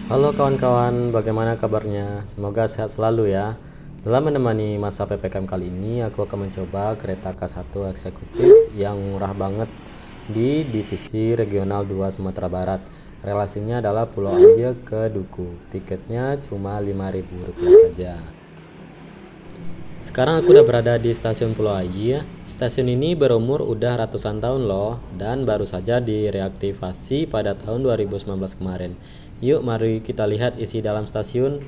Halo kawan-kawan, bagaimana kabarnya? Semoga sehat selalu ya. Dalam menemani masa PPKM kali ini, aku akan mencoba kereta K1 eksekutif yang murah banget di divisi regional 2 Sumatera Barat. Relasinya adalah Pulau Aie ke Duku. Tiketnya cuma Rp5.000 saja. Sekarang aku udah berada di stasiun Pulau Aie. Stasiun ini berumur udah ratusan tahun loh, dan baru saja direaktivasi pada tahun 2019 kemarin. Yuk mari kita lihat isi dalam stasiun.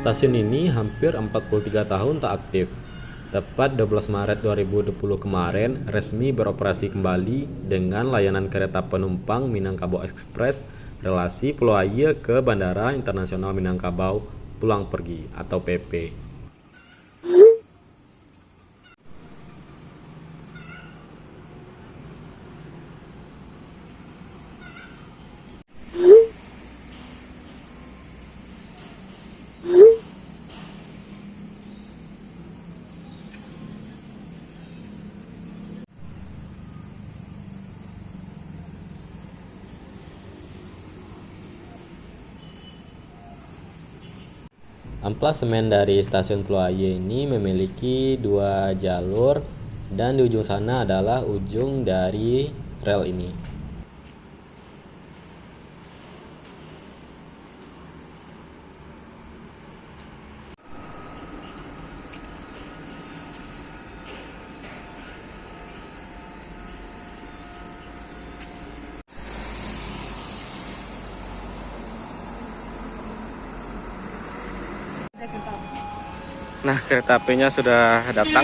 Stasiun ini hampir 43 tahun tak aktif. Tepat 12 Maret 2020 kemarin resmi beroperasi kembali dengan layanan kereta penumpang Minangkabau Express relasi Pulau Aie ke Bandara Internasional Minangkabau pulang pergi atau PP. Amplasmen dari stasiun Pulau Aie ini memiliki dua jalur dan di ujung sana adalah ujung dari rel ini. Nah, kereta apinya sudah datang.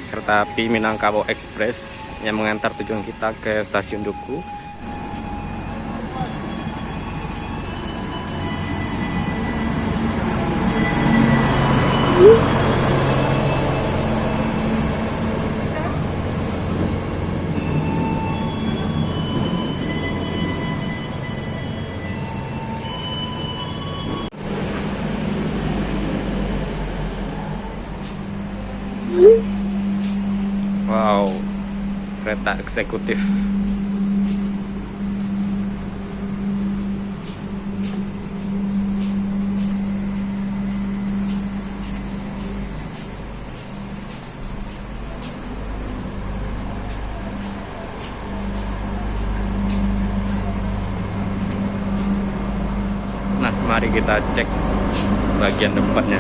Kereta api Minangkabau Express yang mengantar tujuan kita ke stasiun Duku. Wow, kereta eksekutif. Nah, mari kita cek bagian depannya.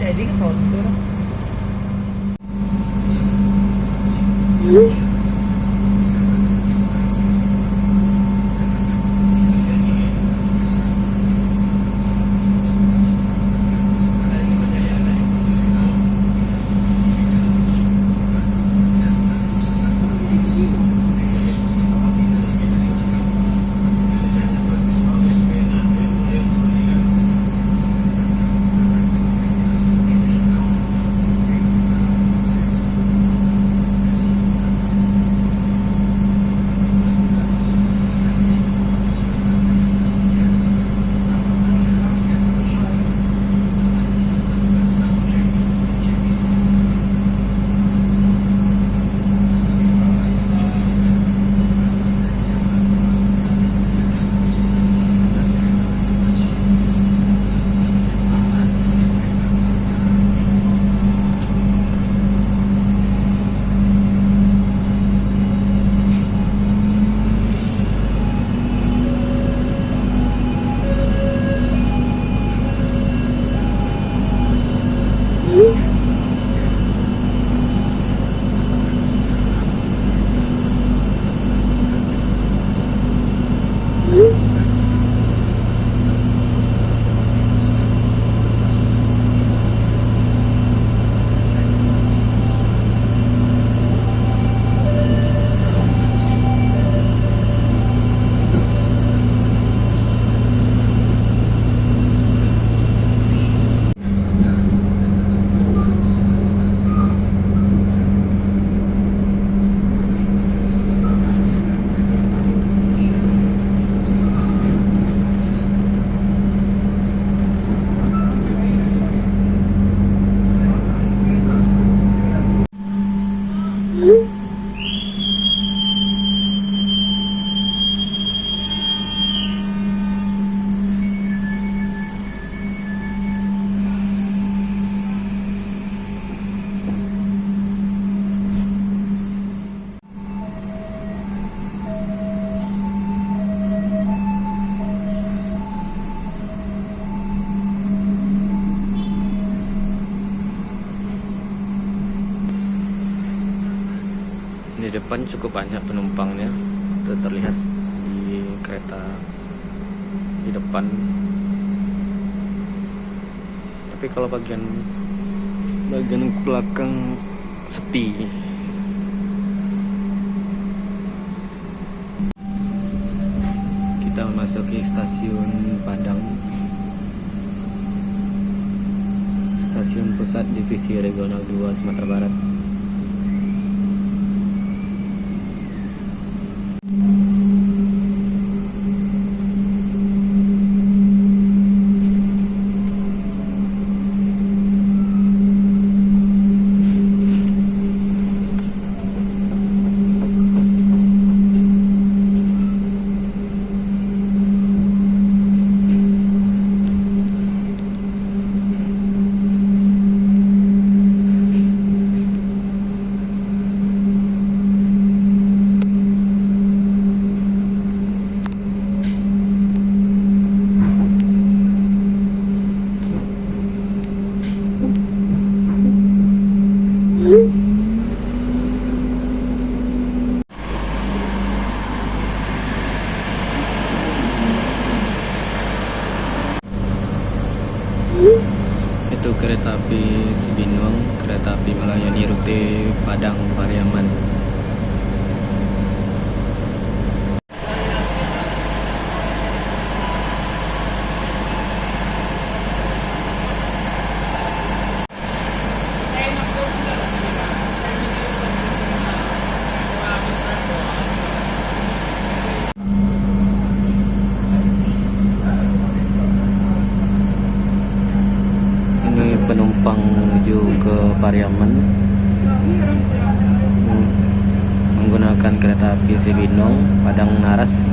Jadi ke sono. depan cukup banyak penumpangnya, sudah terlihat di kereta di depan. Tapi kalau bagian belakang sepi. Kita memasuki stasiun Padang, stasiun pusat divisi regional 2 Sumatera Barat. Itu kereta api Cibinong, kereta api melayani rute Padang Pariaman. Ini penumpang menuju ke Pariaman menggunakan kereta api Cibinong Padang Naras.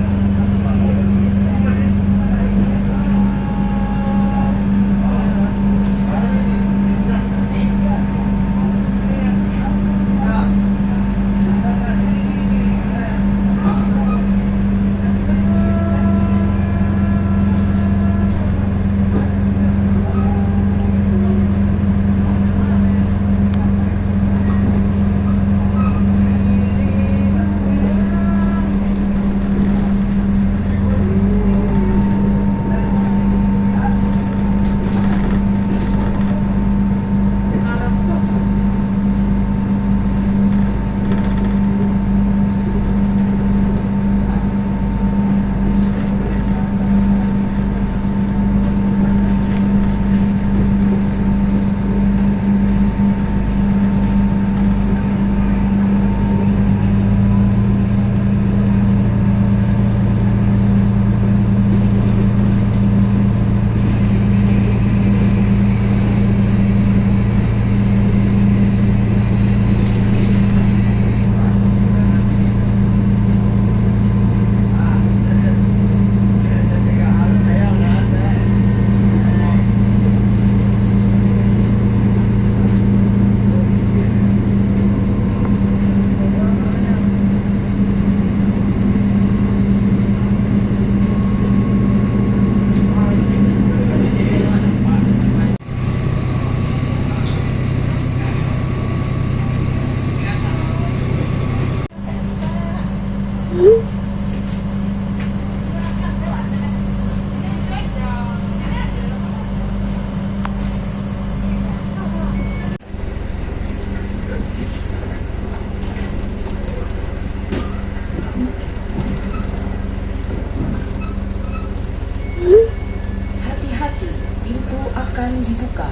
Hati-hati, pintu akan dibuka.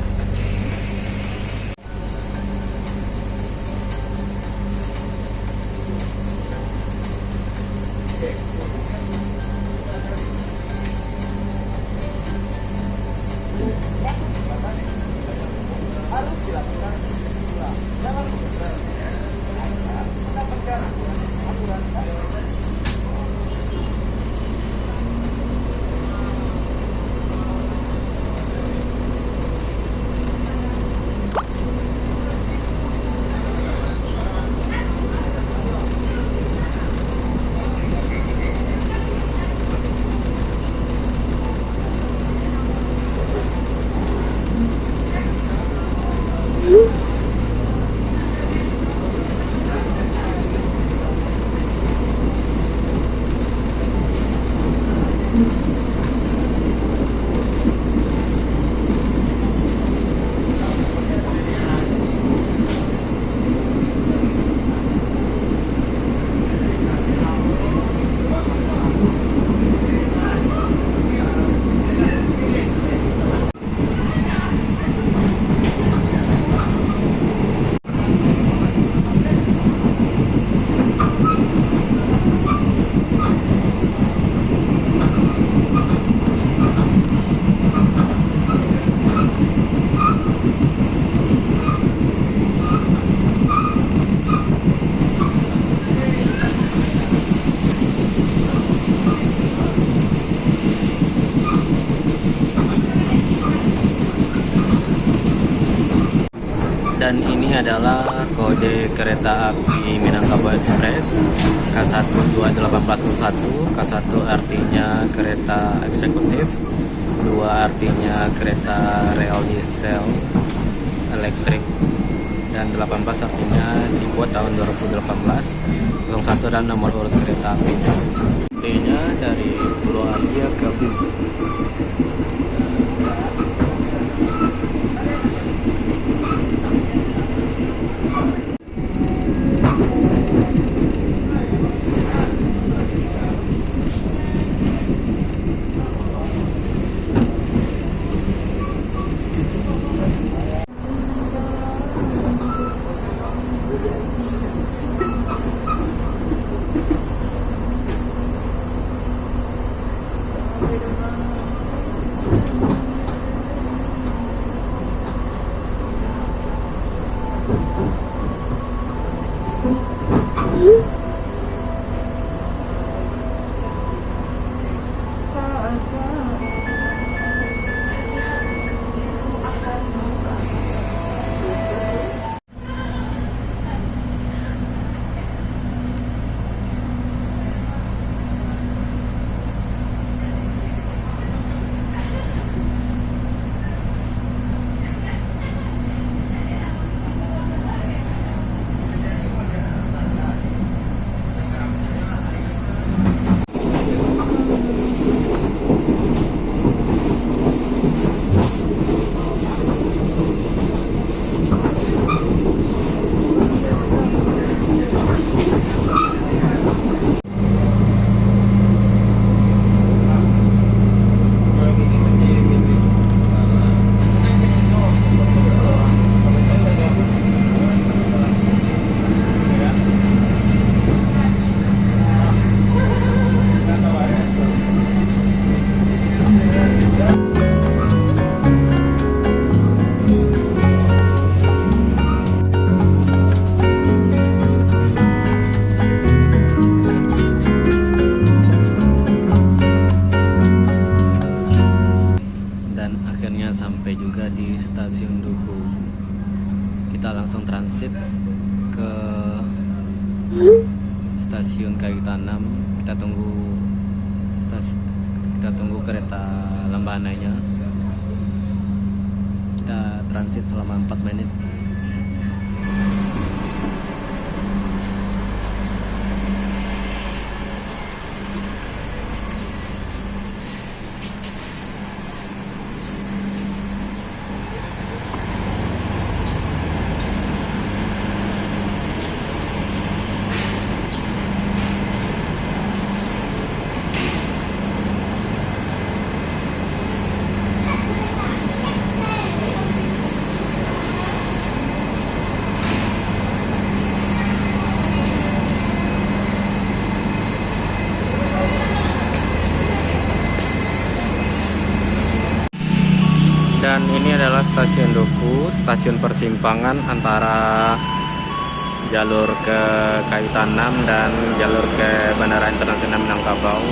Dan ini adalah kode kereta api Minangkabau Express K12801. K1 artinya kereta eksekutif, 2 artinya kereta rel diesel elektrik, dan 18 artinya dibuat tahun 2018. 01 dan nomor urut kereta api. Artinya dari Pulau Adia ke Bumi. Sampai juga di stasiun Duku. Kita langsung transit ke stasiun Kayu Tanam. Kita tunggu kereta Lembananya. Kita transit selama 4 menit. Dan ini adalah stasiun Duku, stasiun persimpangan antara jalur ke Kayu Tanam dan jalur ke Bandara Internasional Minangkabau.